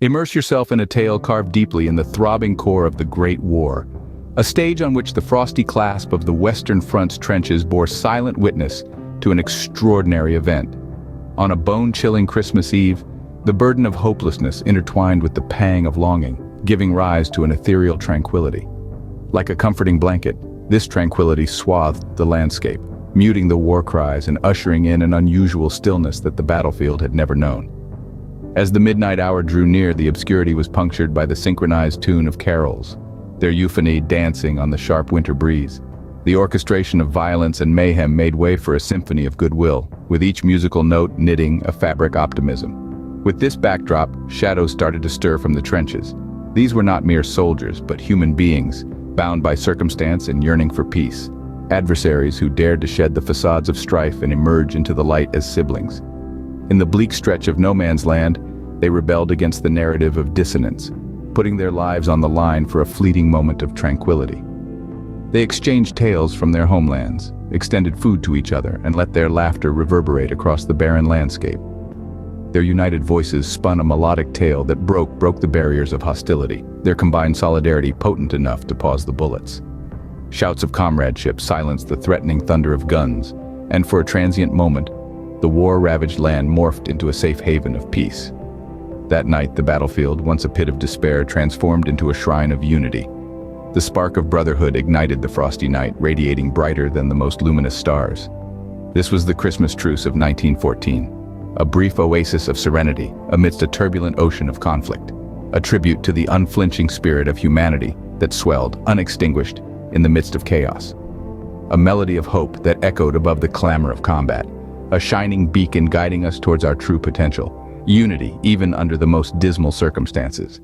Immerse yourself in a tale carved deeply in the throbbing core of the Great War, a stage on which the frosty clasp of the Western Front's trenches bore silent witness to an extraordinary event. On a bone-chilling Christmas Eve, the burden of hopelessness intertwined with the pang of longing, giving rise to an ethereal tranquility. Like a comforting blanket, this tranquility swathed the landscape, muting the war cries and ushering in an unusual stillness that the battlefield had never known. As the midnight hour drew near, the obscurity was punctured by the synchronized tune of carols, their euphony dancing on the sharp winter breeze. The orchestration of violence and mayhem made way for a symphony of goodwill, with each musical note knitting a fabric optimism. With this backdrop, shadows started to stir from the trenches. These were not mere soldiers, but human beings, bound by circumstance and yearning for peace. Adversaries who dared to shed the facades of strife and emerge into the light as siblings. In the bleak stretch of no man's land, they rebelled against the narrative of dissonance, putting their lives on the line for a fleeting moment of tranquility. They exchanged tales from their homelands, extended food to each other, and let their laughter reverberate across the barren landscape. Their united voices spun a melodic tale that broke the barriers of hostility, their combined solidarity potent enough to pause the bullets. Shouts of comradeship silenced the threatening thunder of guns, and for a transient moment, the war-ravaged land morphed into a safe haven of peace. That night, the battlefield, once a pit of despair, transformed into a shrine of unity. The spark of brotherhood ignited the frosty night, radiating brighter than the most luminous stars. This was the Christmas Truce of 1914, a brief oasis of serenity amidst a turbulent ocean of conflict, a tribute to the unflinching spirit of humanity that swelled, unextinguished, in the midst of chaos. A melody of hope that echoed above the clamor of combat, a shining beacon guiding us towards our true potential, unity even under the most dismal circumstances.